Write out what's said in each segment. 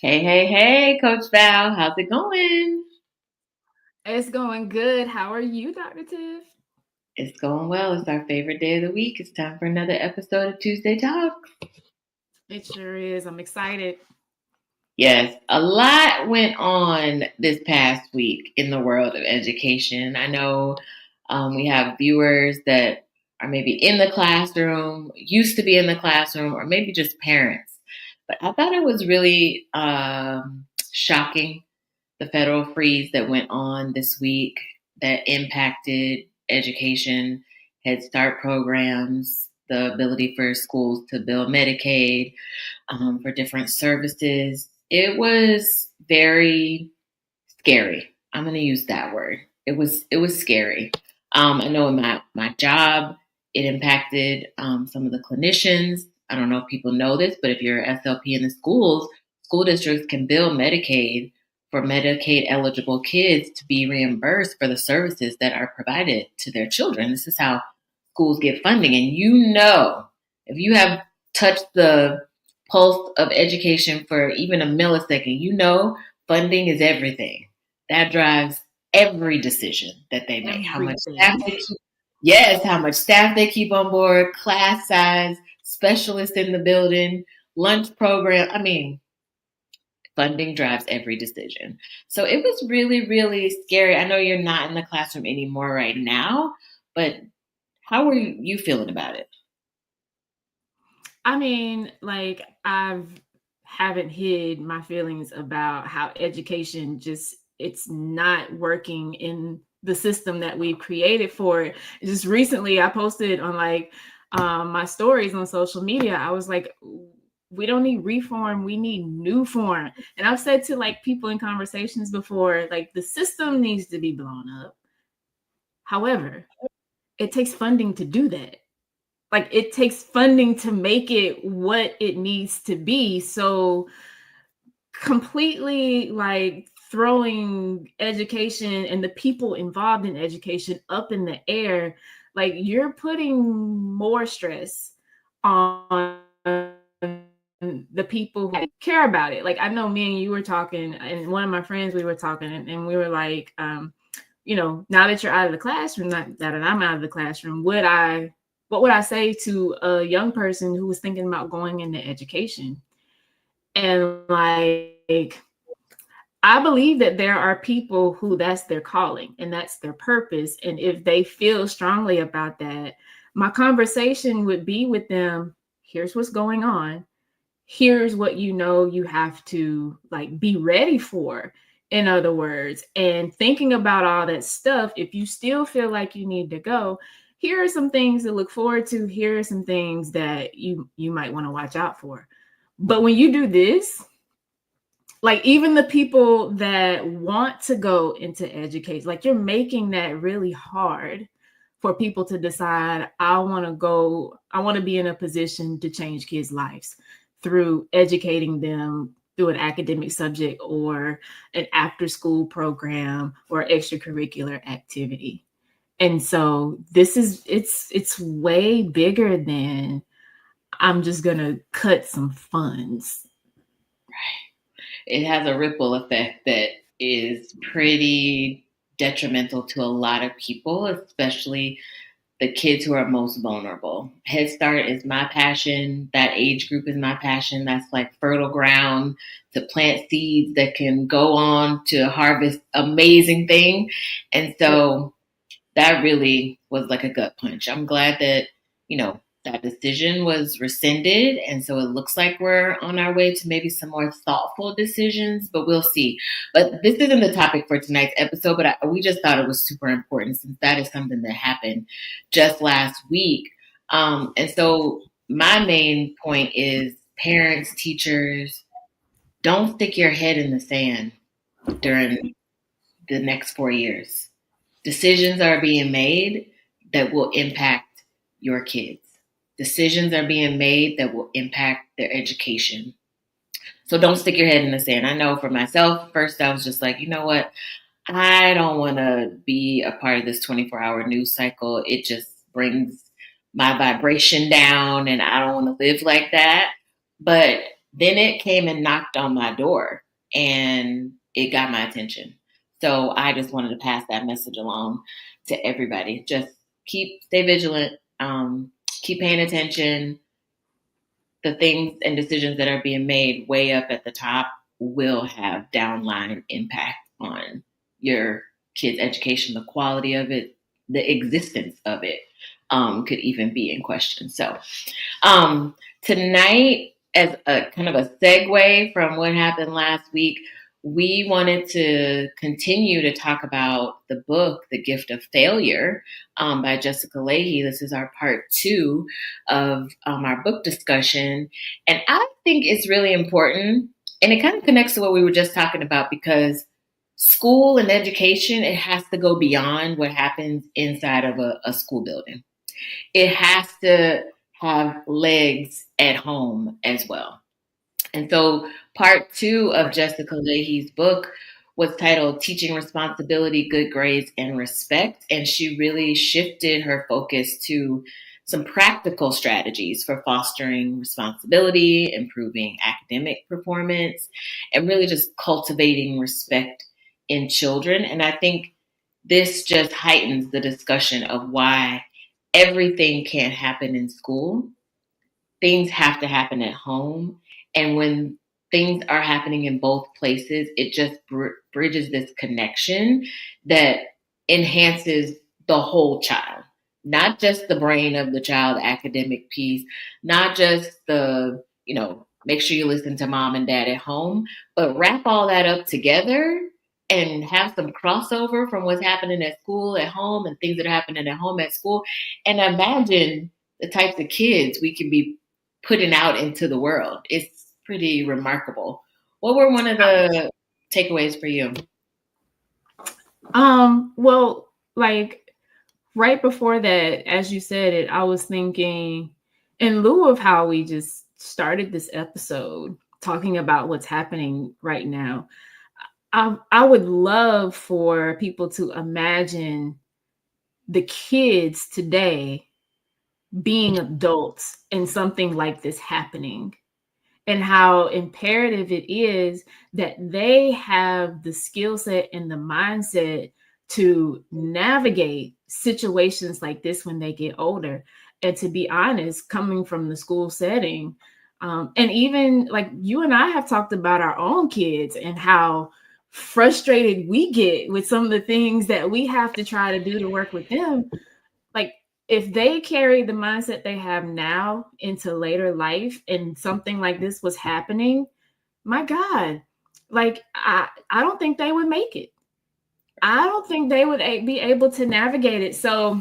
Hey, hey, hey, Coach Val, how's it going? It's going good. How are you, Dr. Tiff? It's going well. It's our favorite day of the week. It's time for another episode of Tuesday Talk. It sure is. I'm excited. Yes, a lot went on this past week in the world of education. I know we have viewers that are maybe in the classroom, used to be in the classroom, or maybe just parents. But I thought it was really shocking, the federal freeze that went on this week that impacted education, Head Start programs, the ability for schools to bill Medicaid for different services. It was very scary. I'm going to use that word. It was scary. I know in my job, it impacted some of the clinicians. I don't know if people know this, but if you're SLP in the schools, school districts can bill Medicaid for Medicaid eligible kids to be reimbursed for the services that are provided to their children. This is how schools get funding. And if you have touched the pulse of education for even a millisecond, funding is everything. That drives every decision that they make. How much staff Everything. they keep, yes, how much staff they keep on board, class size, specialists in the building, lunch program. I mean, funding drives every decision. So it was really, really scary. I know you're not in the classroom anymore right now, but how were you feeling about it? I mean, like I've haven't hid my feelings about how education just it's not working in the system that we've created for it. Just recently I posted on my stories on social media. I was like, we don't need reform, we need new form. And I've said to like people in conversations before, like the system needs to be blown up. However, it takes funding to do that. Like it takes funding to make it what it needs to be. So completely like throwing education and the people involved in education up in the air, like you're putting more stress on the people who care about it. Like I know me and you were talking, and one of my friends, we were talking, and we were like, now that you're out of the classroom, not that I'm out of the classroom, what would I say to a young person who was thinking about going into education? And like, I believe that there are people who that's their calling and that's their purpose. And if they feel strongly about that, my conversation would be with them. Here's what's going on. Here's what you have to like be ready for, in other words. And thinking about all that stuff, if you still feel like you need to go, here are some things to look forward to. Here are some things that you might want to watch out for. But when you do this, like even the people that want to go into education, like you're making that really hard for people to decide, I want to be in a position to change kids' lives through educating them through an academic subject or an after school program or extracurricular activity. And so it's way bigger than I'm just going to cut some funds. It has a ripple effect that is pretty detrimental to a lot of people, especially the kids who are most vulnerable. Head Start is my passion. That age group is my passion. That's like fertile ground to plant seeds that can go on to harvest amazing thing. And so that really was like a gut punch. I'm glad that, that decision was rescinded. And so it looks like we're on our way to maybe some more thoughtful decisions, but we'll see. But this isn't the topic for tonight's episode, but we just thought it was super important since that is something that happened just last week. And so my main point is parents, teachers, don't stick your head in the sand during the next 4 years. Decisions are being made that will impact your kids. Decisions are being made that will impact their education. So don't stick your head in the sand. I know for myself, first I was just like, you know what? I don't want to be a part of this 24-hour news cycle. It just brings my vibration down and I don't want to live like that. But Then it came and knocked on my door and it got my attention. So I just wanted to pass that message along to everybody. Just stay vigilant, keep paying attention. The things and decisions that are being made way up at the top will have downline impact on your kids' education, the quality of it, the existence of it could even be in question. So tonight, as a kind of a segue from what happened last week, we wanted to continue to talk about the book, The Gift of Failure, by Jessica Lahey. This is our part 2 of our book discussion. And I think it's really important, and it kind of connects to what we were just talking about, because school and education, it has to go beyond what happens inside of a school building. It has to have legs at home as well. And so part 2 of Jessica Lahey's book was titled Teaching Responsibility, Good Grades, and Respect. And she really shifted her focus to some practical strategies for fostering responsibility, improving academic performance, and really just cultivating respect in children. And I think this just heightens the discussion of why everything can't happen in school. Things have to happen at home. And when things are happening in both places, it just bridges this connection that enhances the whole child, not just the brain of the child, academic piece, not just the, make sure you listen to mom and dad at home, but wrap all that up together and have some crossover from what's happening at school at home and things that are happening at home at school. And imagine the types of kids we can be putting out into the world. It's pretty remarkable. What were one of the takeaways for you? Well, like right before that, as you said it, I was thinking, in lieu of how we just started this episode talking about what's happening right now, I would love for people to imagine the kids today being adults and something like this happening, and how imperative it is that they have the skill set and the mindset to navigate situations like this when they get older. And to be honest, coming from the school setting, and even like you and I have talked about our own kids and how frustrated we get with some of the things that we have to try to do to work with them. Like, if they carry the mindset they have now into later life and something like this was happening, my God, like I don't think they would make it. I don't think they would be able to navigate it. So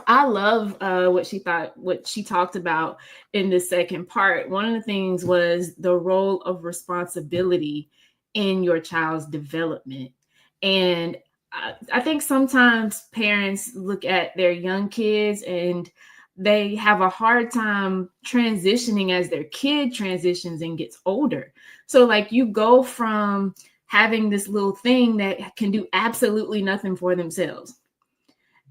I love what she talked about in the second part. One of the things was the role of responsibility in your child's development. And I think sometimes parents look at their young kids and they have a hard time transitioning as their kid transitions and gets older. So like you go from having this little thing that can do absolutely nothing for themselves.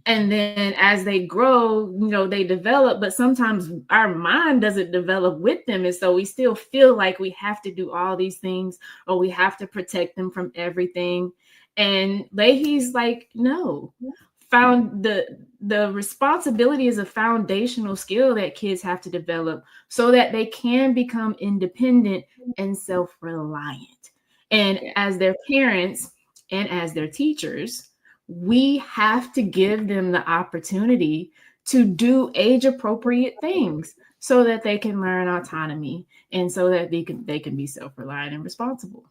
And then as they grow, they develop, but sometimes our mind doesn't develop with them. And so we still feel like we have to do all these things, or we have to protect them from everything. And Lahey's like, no, found the responsibility is a foundational skill that kids have to develop so that they can become independent and self-reliant. And as their parents and as their teachers, we have to give them the opportunity to do age-appropriate things so that they can learn autonomy and so that they can be self-reliant and responsible.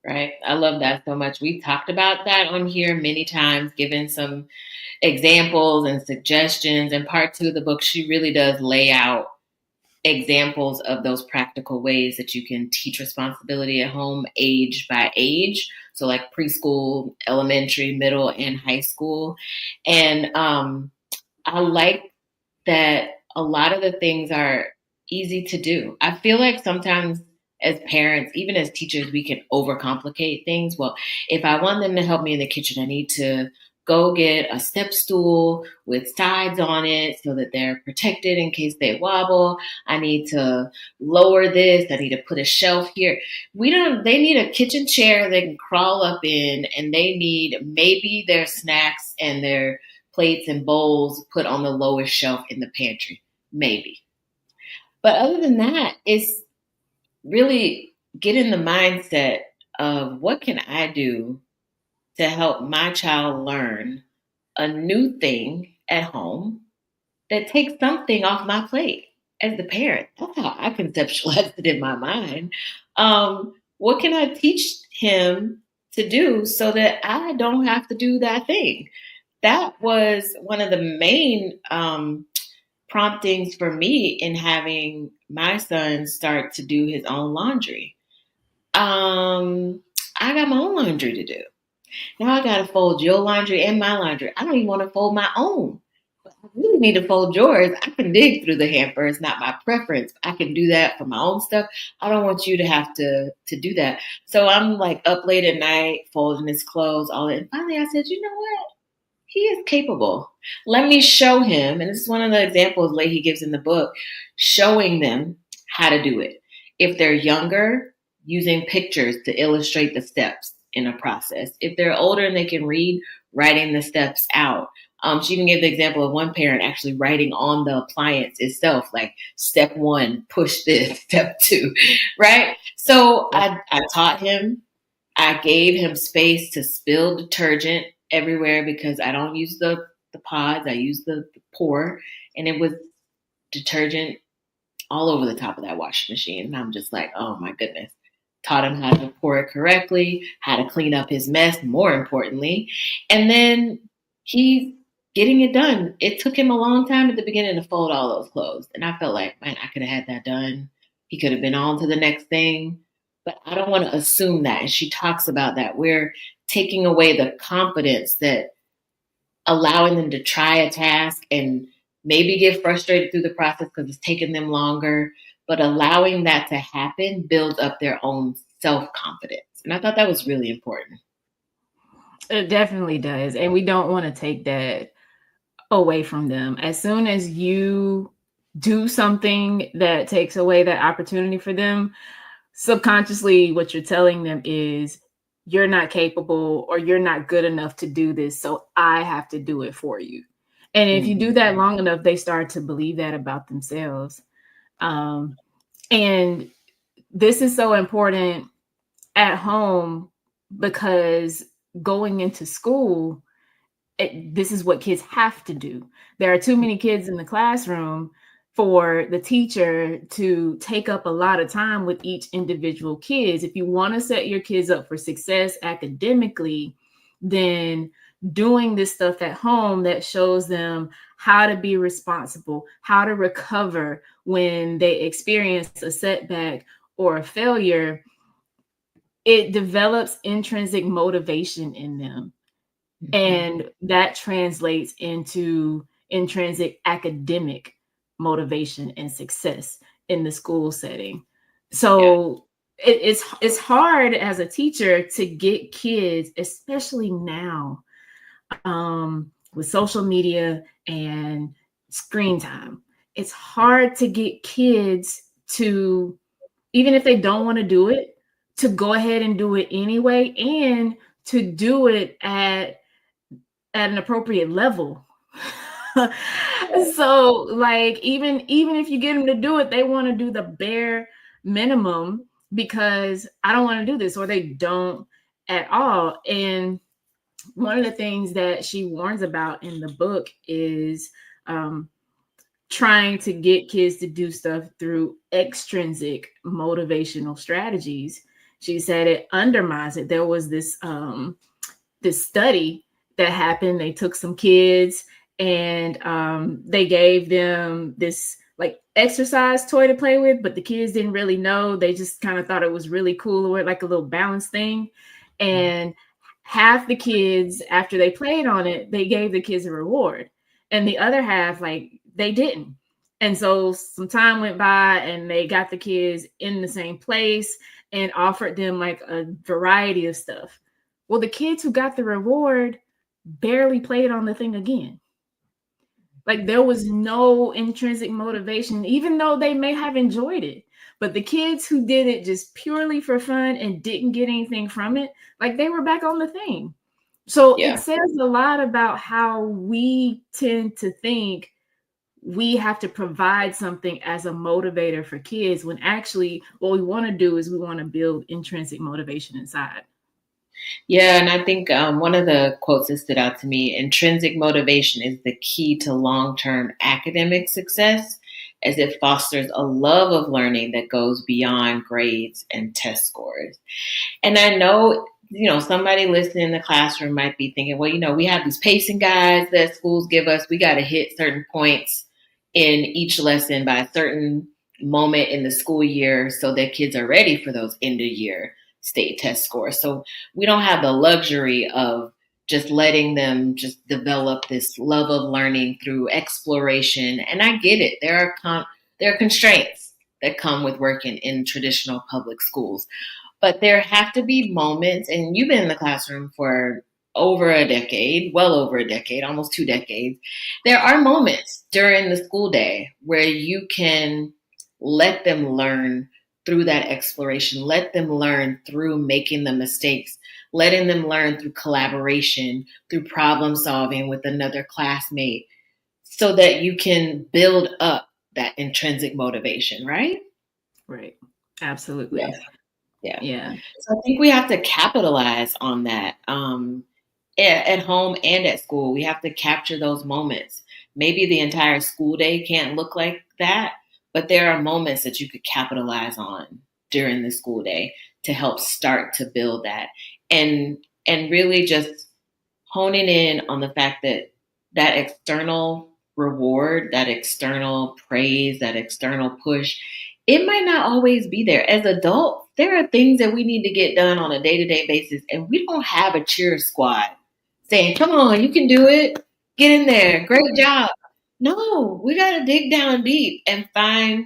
Right. I love that so much. We talked about that on here many times, given some examples and suggestions. And part 2 of the book, she really does lay out examples of those practical ways that you can teach responsibility at home, age by age. So like preschool, elementary, middle, and high school. And I like that a lot of the things are easy to do. I feel like sometimes as parents, even as teachers, we can overcomplicate things. Well, if I want them to help me in the kitchen, I need to go get a step stool with sides on it so that they're protected in case they wobble. I need to lower this. I need to put a shelf here. They need a kitchen chair they can crawl up in, and they need maybe their snacks and their plates and bowls put on the lowest shelf in the pantry. Maybe. But other than that, it's really get in the mindset of what can I do to help my child learn a new thing at home that takes something off my plate as the parent. That's how I conceptualize it in my mind. What can I teach him to do so that I don't have to do that thing? That was one of the main promptings for me in having my son start to do his own laundry. I got my own laundry to do. Now I gotta fold your laundry and my laundry. I don't even want to fold my own. But I really need to fold yours. I can dig through the hamper. It's not my preference. I can do that for my own stuff. I don't want you to have to do that. So I'm like up late at night folding his clothes, all that. And finally I said, you know what? He is capable. Let me show him. And this is one of the examples Lahey gives in the book, showing them how to do it. If they're younger, using pictures to illustrate the steps in a process. If they're older and they can read, writing the steps out. She even gave the example of one parent actually writing on the appliance itself, like step 1, push this, step 2, right? So I taught him. I gave him space to spill detergent everywhere because I don't use the pods. I use the pour, and it was detergent all over the top of that washing machine. And I'm just like, oh my goodness. Taught him how to pour it correctly, how to clean up his mess, more importantly. And then he's getting it done. It took him a long time at the beginning to fold all those clothes. And I felt like, man, I could have had that done. He could have been on to the next thing. But I don't want to assume that. And she talks about that. We're taking away the confidence that allowing them to try a task and maybe get frustrated through the process because it's taking them longer, but allowing that to happen builds up their own self-confidence. And I thought that was really important. It definitely does. And we don't want to take that away from them. As soon as you do something that takes away that opportunity for them, subconsciously what you're telling them is you're not capable or you're not good enough to do this, so I have to do it for you. And if you do that long enough, they start to believe that about themselves. And this is so important at home because going into school, this is what kids have to do. There are too many kids in the classroom for the teacher to take up a lot of time with each individual kids. If you want to set your kids up for success academically, then doing this stuff at home that shows them how to be responsible, how to recover when they experience a setback or a failure, it develops intrinsic motivation in them. And that translates into intrinsic academic motivation and success in the school setting. So it's hard as a teacher to get kids, especially now, with social media and screen time. It's hard to get kids to, even if they don't want to do it, to go ahead and do it anyway, and to do it at an appropriate level. So like even if you get them to do it, they want to do the bare minimum because I don't want to do this, or they don't at all. And one of the things that she warns about in the book is trying to get kids to do stuff through extrinsic motivational strategies. She said it undermines it. There was this study that happened. They took some kids and they gave them this like exercise toy to play with, but the kids didn't really know. They just kind of thought it was really cool, or like a little balance thing. And half the kids, after they played on it, they gave the kids a reward. And the other half, like, they didn't. And so some time went by and they got the kids in the same place and offered them like a variety of stuff. Well, the kids who got the reward barely played on the thing again. Like there was no intrinsic motivation, even though they may have enjoyed it. But the kids who did it just purely for fun and didn't get anything from it, like they were back on the thing. So it Yeah. says a lot about how we tend to think we have to provide something as a motivator for kids when actually what we want to do is we want to build intrinsic motivation inside. Yeah, and I think one of the quotes that stood out to me: intrinsic motivation is the key to long term academic success, as it fosters a love of learning that goes beyond grades and test scores. And I know, somebody listening in the classroom might be thinking, well, we have these pacing guides that schools give us. We got to hit certain points in each lesson by a certain moment in the school year so that kids are ready for those end of year state test scores. So we don't have the luxury of just letting them just develop this love of learning through exploration. And I get it. There are constraints that come with working in traditional public schools. But there have to be moments, and you've been in the classroom for over a decade, well over a decade, almost 2 decades. There are moments during the school day where you can let them learn through that exploration, let them learn through making the mistakes, letting them learn through collaboration, through problem solving with another classmate, so that you can build up that intrinsic motivation, right? Right. Yeah. Absolutely. Yeah. Yeah. So I think we have to capitalize on that at home and at school. We have to capture those moments. Maybe the entire school day can't look like that, but there are moments that you could capitalize on during the school day to help start to build that, and really just honing in on the fact that that external reward, that external praise, that external push, it might not always be there. As adults, there are things that we need to get done on a day to day basis, and we don't have a cheer squad saying, come on, you can do it, get in there, great job. No, we got to dig down deep and find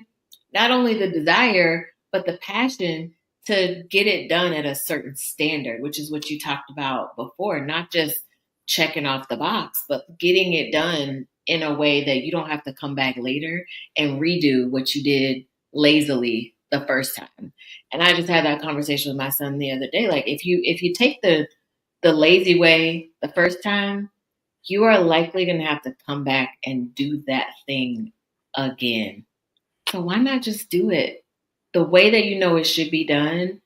not only the desire, but the passion to get it done at a certain standard, which is what you talked about before, not just checking off the box, but getting it done in a way that you don't have to come back later and redo what you did lazily the first time. And I just had that conversation with my son the other day. Like if you take the lazy way the first time, you are likely going to have to come back and do that thing again. So why not just do it the way that you know it should be done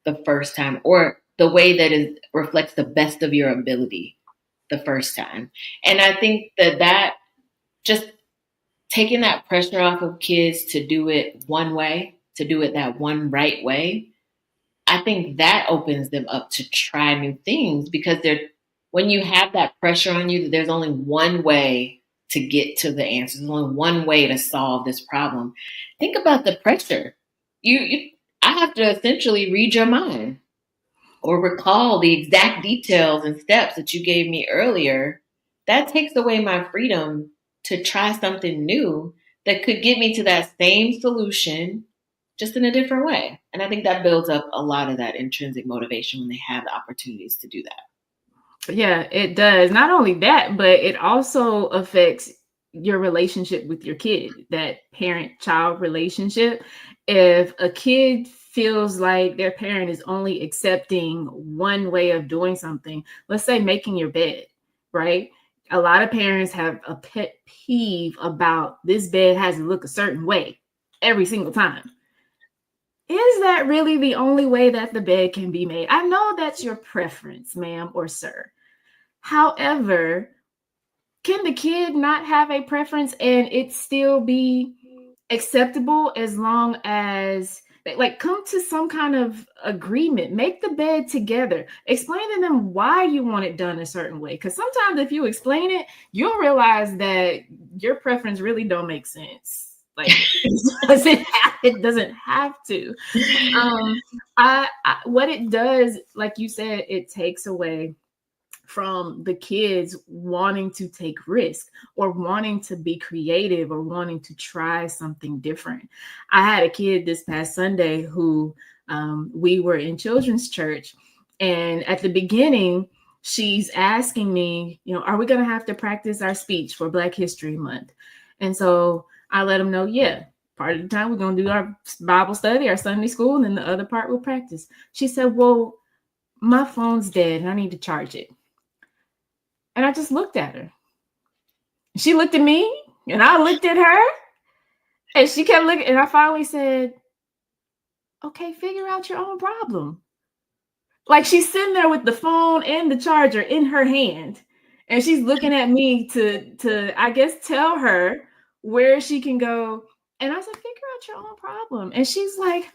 the first time, or the way that it reflects the best of your ability the first time? And I think that just taking that pressure off of kids to do it one way, to do it that one right way, I think that opens them up to try new things, because when you have that pressure on you that there's only one way to get to the answer, there's only one way to solve this problem. Think about the pressure. I have to essentially read your mind or recall the exact details and steps that you gave me earlier. That takes away my freedom to try something new that could get me to that same solution just in a different way. And I think that builds up a lot of that intrinsic motivation when they have the opportunities to do that. Yeah, it does. Not only that, but it also affects your relationship with your kid, that parent-child relationship. If a kid feels like their parent is only accepting one way of doing something, let's say making your bed, right? A lot of parents have a pet peeve about this bed has to look a certain way every single time. Is that really the only way that the bed can be made? I know that's your preference, ma'am or sir. However, can the kid not have a preference and it still be acceptable as long as like come to some kind of agreement, make the bed together, explain to them why you want it done a certain way? Because sometimes if you explain it, you'll realize that your preference really don't make sense. Like it doesn't have to. What it does, like you said, it takes away from the kids wanting to take risk or wanting to be creative or wanting to try something different. I had a kid this past Sunday who we were in children's church, and at the beginning she's asking me, are we going to have to practice our speech for Black History Month? And so I let them know, yeah, part of the time we're going to do our Bible study, our Sunday school, and then the other part we'll practice. She said, well, my phone's dead and I need to charge it. And I just looked at her. She looked at me and I looked at her and she kept looking. And I finally said, okay, figure out your own problem. Like, she's sitting there with the phone and the charger in her hand. And she's looking at me to I guess, tell her where she can go. And I said, figure out your own problem. And she's like,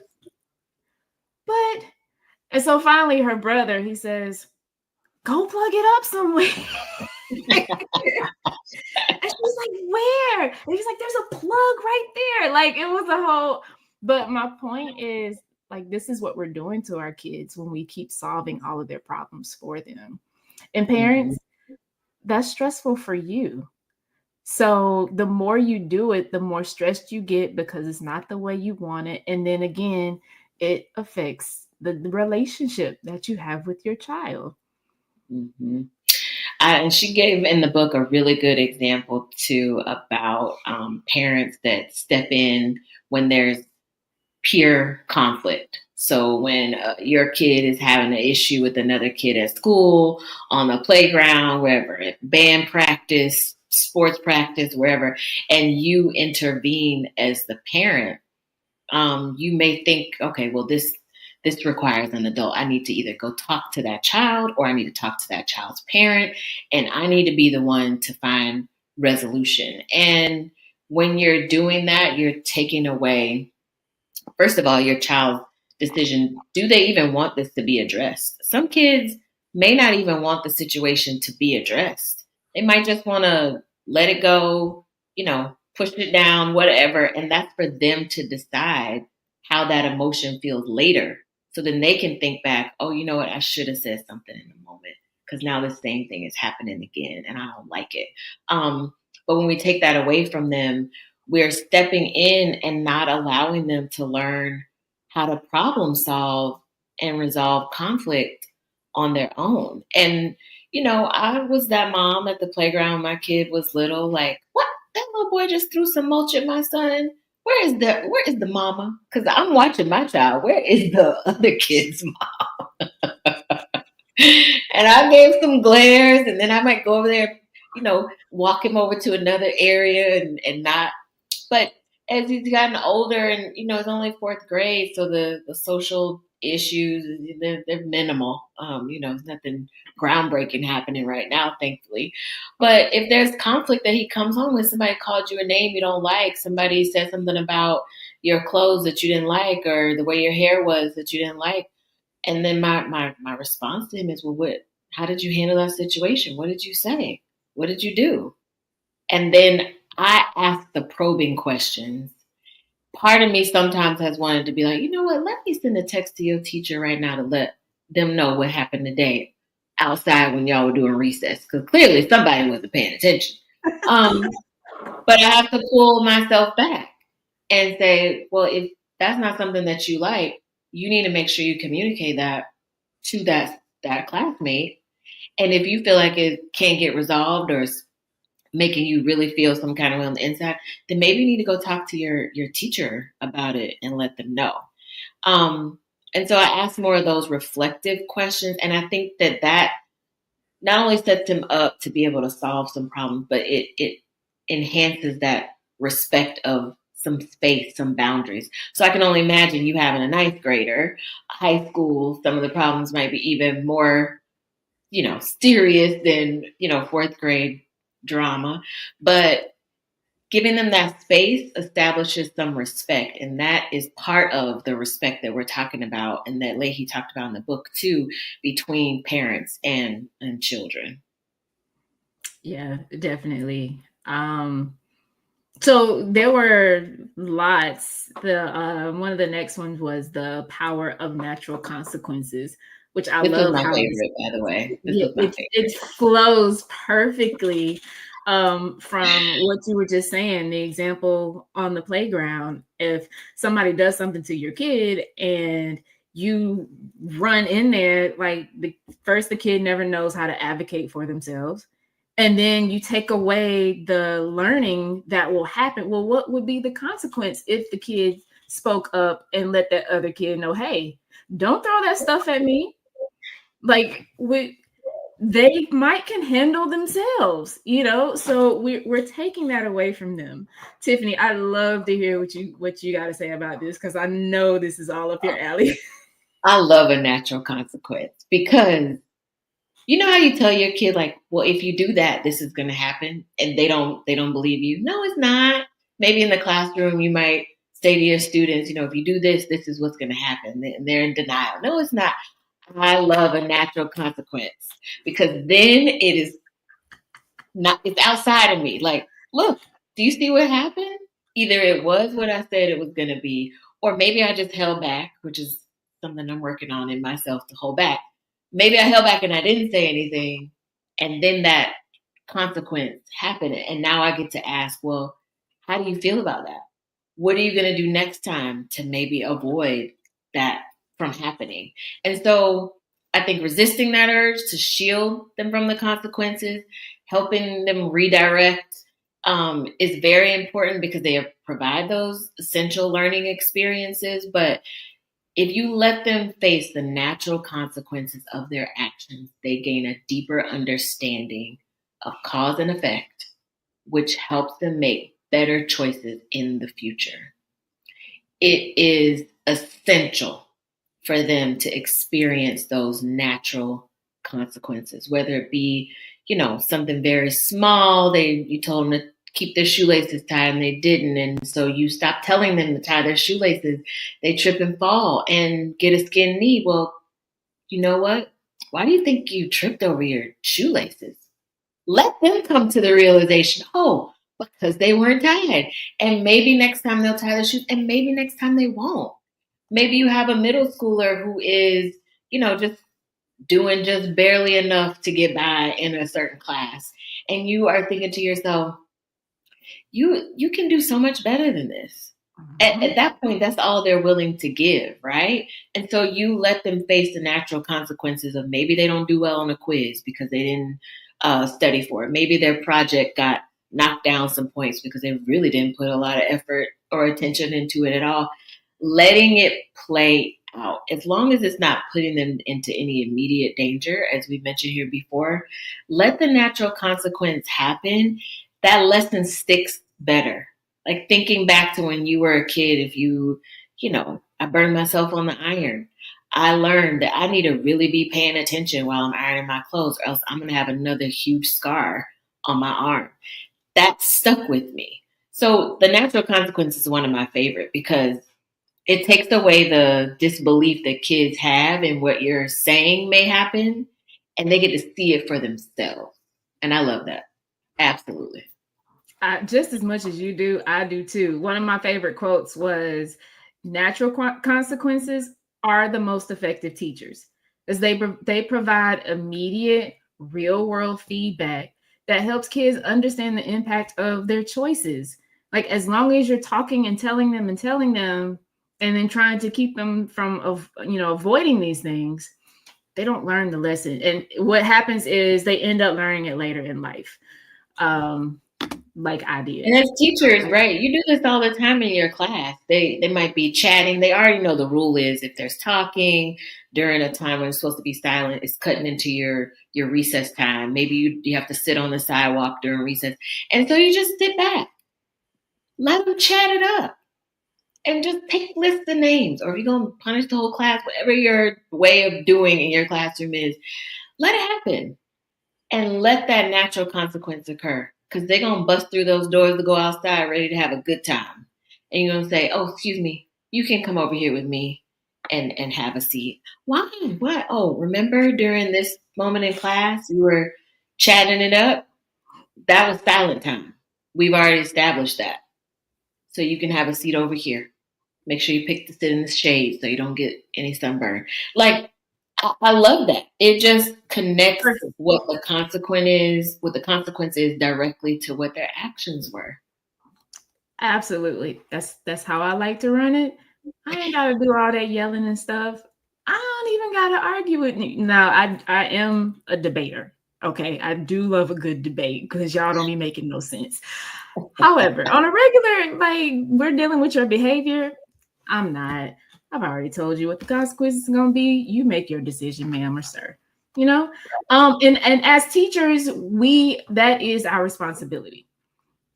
but. And so finally her brother, he says, go plug it up somewhere. And she's like, where? And he's like, there's a plug right there. Like, it was a whole, but my point is, like, this is what we're doing to our kids when we keep solving all of their problems for them. And parents, that's stressful for you. So the more you do it, the more stressed you get because it's not the way you want it. And then again, it affects the relationship that you have with your child. Mm-hmm. And she gave in the book a really good example too about parents that step in when there's peer conflict. So when your kid is having an issue with another kid at school, on the playground, wherever, band practice, sports practice, wherever, and you intervene as the parent, you may think, okay, well, this requires an adult. I need to either go talk to that child or I need to talk to that child's parent, and I need to be the one to find resolution. And when you're doing that, you're taking away, first of all, your child's decision. Do they even want this to be addressed? Some kids may not even want the situation to be addressed. They might just want to let it go, push it down, whatever. And that's for them to decide how that emotion feels later. So then they can think back, oh, you know what? I should have said something in the moment because now the same thing is happening again and I don't like it. But when we take that away from them, we're stepping in and not allowing them to learn how to problem solve and resolve conflict on their own. And, I was that mom at the playground when my kid was little, like, what? That little boy just threw some mulch at my son. Where is the mama? Because I'm watching my child. Where is the other kid's mom? And I gave some glares, and then I might go over there, walk him over to another area and not. But as he's gotten older and, it's only fourth grade, so the social issues, they're minimal. There's nothing groundbreaking happening right now, thankfully. But if there's conflict that he comes home with, somebody called you a name you don't like, somebody said something about your clothes that you didn't like or the way your hair was that you didn't like. And then my response to him is, well, how did you handle that situation? What did you say? What did you do? And then I ask the probing questions. Part of me sometimes has wanted to be like, you know what, let me send a text to your teacher right now to let them know what happened today outside when y'all were doing recess. Because clearly somebody wasn't paying attention. But I have to pull myself back and say, well, if that's not something that you like, you need to make sure you communicate that to that classmate. And if you feel like it can't get resolved or it's making you really feel some kind of way on the inside, then maybe you need to go talk to your teacher about it and let them know. And so I ask more of those reflective questions. And I think that not only sets him up to be able to solve some problems, but it enhances that respect of some space, some boundaries. So I can only imagine you having a ninth grader, high school, some of the problems might be even more, serious than, fourth grade drama. But giving them that space establishes some respect. And that is part of the respect that we're talking about and that Lahey talked about in the book too, between parents and children. Yeah, definitely. So there were lots. The one of the next ones was the power of natural consequences, which I This love. Was my favorite, by the way. It flows perfectly from what you were just saying. The example on the playground: if somebody does something to your kid and you run in there like the kid never knows how to advocate for themselves, and then you take away the learning that will happen. Well, what would be the consequence if the kid spoke up and let that other kid know, hey, don't throw that stuff at me? Like they might can handle themselves, so we're taking that away from them. Tiffany, I love to hear what you got to say about this, because I know this is all up your alley. I love a natural consequence because you know how you tell your kid like, well, if you do that, this is going to happen, and they don't believe you. No, it's not. Maybe in the classroom, you might say to your students, if you do this, this is what's going to happen, and they're in denial. No, it's not. I love a natural consequence because then it is not. It's outside of me. Like, look, do you see what happened? Either it was what I said it was going to be, or maybe I just held back, which is something I'm working on in myself to hold back. Maybe I held back and I didn't say anything, and then that consequence happened, and now I get to ask, well, how do you feel about that? What are you going to do next time to maybe avoid that from happening? And so I think resisting that urge to shield them from the consequences, helping them redirect, is very important because they provide those essential learning experiences. But if you let them face the natural consequences of their actions, they gain a deeper understanding of cause and effect, which helps them make better choices in the future. It is essential for them to experience those natural consequences, whether it be, something very small. You told them to keep their shoelaces tied and they didn't. And so you stop telling them to tie their shoelaces. They trip and fall and get a skinned knee. Well, you know what? Why do you think you tripped over your shoelaces? Let them come to the realization, oh, because they weren't tied. And maybe next time they'll tie their shoes, and maybe next time they won't. Maybe you have a middle schooler who is, just doing just barely enough to get by in a certain class. And you are thinking to yourself, you can do so much better than this. At that point, that's all they're willing to give, right? And so you let them face the natural consequences of maybe they don't do well on a quiz because they didn't study for it. Maybe their project got knocked down some points because they really didn't put a lot of effort or attention into it at all. Letting it play out, as long as it's not putting them into any immediate danger, as we mentioned here before, let the natural consequence happen. That lesson sticks better. Like thinking back to when you were a kid, if I burned myself on the iron. I learned that I need to really be paying attention while I'm ironing my clothes, or else I'm going to have another huge scar on my arm. That stuck with me. So the natural consequence is one of my favorite because it takes away the disbelief that kids have in what you're saying may happen, and they get to see it for themselves. And I love that. Absolutely. Just as much as you do, I do too. One of my favorite quotes was, natural consequences are the most effective teachers, as they provide immediate real world feedback that helps kids understand the impact of their choices. Like, as long as you're talking and telling them and then trying to keep them from avoiding these things, they don't learn the lesson. And what happens is they end up learning it later in life. Like I did. And as teachers, right, you do this all the time in your class. They might be chatting. They already know the rule is if there's talking during a time when it's supposed to be silent, it's cutting into your recess time. Maybe you have to sit on the sidewalk during recess. And so you just sit back. Let them chat it up. And just take lists of names. Or if you're going to punish the whole class, whatever your way of doing in your classroom is, let it happen. And let that natural consequence occur. Because they're going to bust through those doors to go outside ready to have a good time. And you're going to say, oh, excuse me, you can come over here with me and have a seat. Why? What? Oh, remember during this moment in class, you were chatting it up? That was silent time. We've already established that. So you can have a seat over here. Make sure you pick to sit in the shade so you don't get any sunburn. Like, I love that. It just connects what the consequence is directly to what their actions were. Absolutely. That's how I like to run it. I ain't gotta do all that yelling and stuff. I don't even gotta argue with you. Now, I am a debater. Okay, I do love a good debate because y'all don't be making no sense. However, on a regular, like we're dealing with your behavior, I'm not. I've already told you what the consequences are gonna be. You make your decision, ma'am or sir. You know, and as teachers, that is our responsibility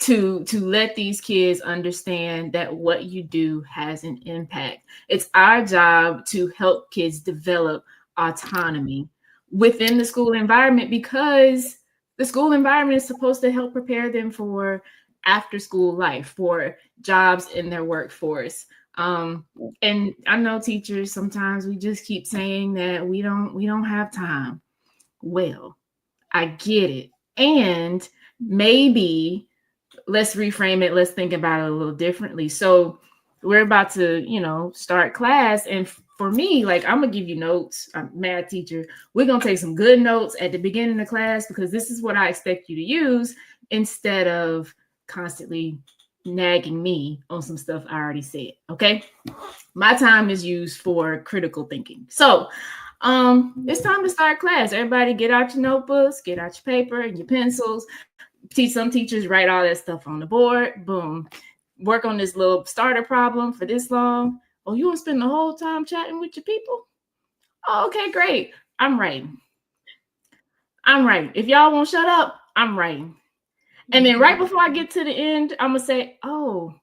to let these kids understand that what you do has an impact. It's our job to help kids develop autonomy within the school environment, because the school environment is supposed to help prepare them for after school life, for jobs in their workforce. And I know teachers, sometimes we just keep saying that we don't have time. Well, I get it. And maybe let's reframe it. Let's think about it a little differently. So we're about to, start class. And for me, like, I'm going to give you notes. I'm a math teacher. We're going to take some good notes at the beginning of class because this is what I expect you to use, instead of constantly nagging me on some stuff I already said. Okay. My time is used for critical thinking. So it's time to start class. Everybody get out your notebooks, get out your paper and your pencils. Some teachers write all that stuff on the board. Boom. Work on this little starter problem for this long. Oh, you want to spend the whole time chatting with your people? Oh, okay, great. I'm writing. If y'all won't shut up, I'm writing. And then right before I get to the end, I'm going to say, oh,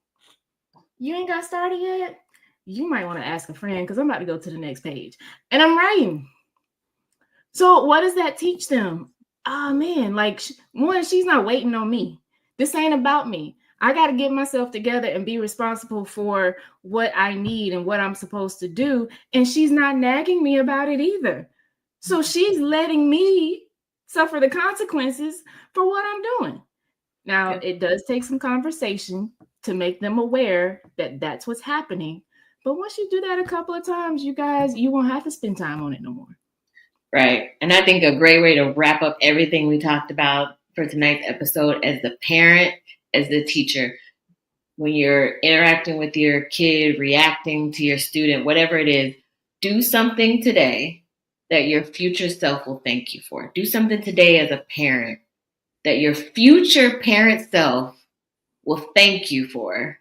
you ain't got started yet? You might want to ask a friend because I'm about to go to the next page. And I'm writing. So what does that teach them? Oh man, like one, she's not waiting on me. This ain't about me. I got to get myself together and be responsible for what I need and what I'm supposed to do. And she's not nagging me about it either. So she's letting me suffer the consequences for what I'm doing. Now, it does take some conversation to make them aware that that's what's happening. But once you do that a couple of times, you won't have to spend time on it no more. Right. And I think a great way to wrap up everything we talked about for tonight's episode, as the parent, as the teacher, when you're interacting with your kid, reacting to your student, whatever it is, do something today that your future self will thank you for. Do something today as a parent that your future parent self will thank you for,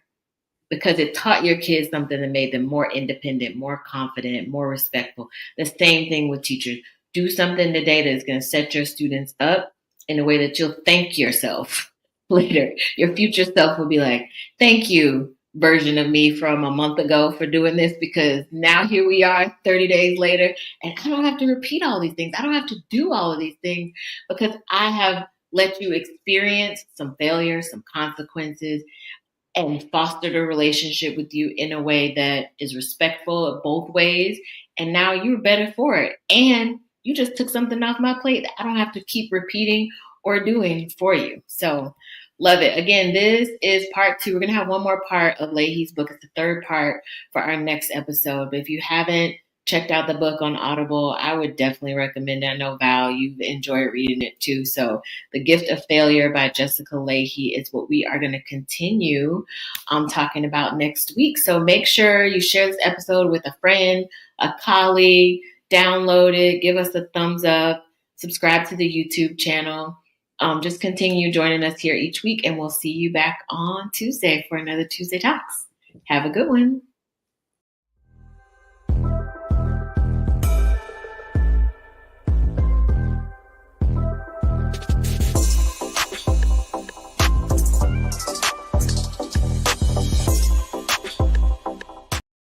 because it taught your kids something that made them more independent, more confident, more respectful. The same thing with teachers. Do something today that's going to set your students up in a way that you'll thank yourself later. Your future self will be like, thank you, version of me from a month ago, for doing this, because now here we are 30 days later, and I don't have to repeat all these things. I don't have to do all of these things because I have let you experience some failures, some consequences, and fostered a relationship with you in a way that is respectful of both ways. And now you're better for it. And you just took something off my plate that I don't have to keep repeating or doing for you. So love it. Again, this is part 2. We're going to have one more part of Lahey's book. It's the third part for our next episode. But if you haven't checked out the book on Audible, I would definitely recommend it. I know Val, you've enjoyed reading it too. So The Gift of Failure by Jessica Lahey is what we are going to continue talking about next week. So make sure you share this episode with a friend, a colleague, download it, give us a thumbs up, subscribe to the YouTube channel. Just continue joining us here each week, and we'll see you back on Tuesday for another Tuesday Talks. Have a good one.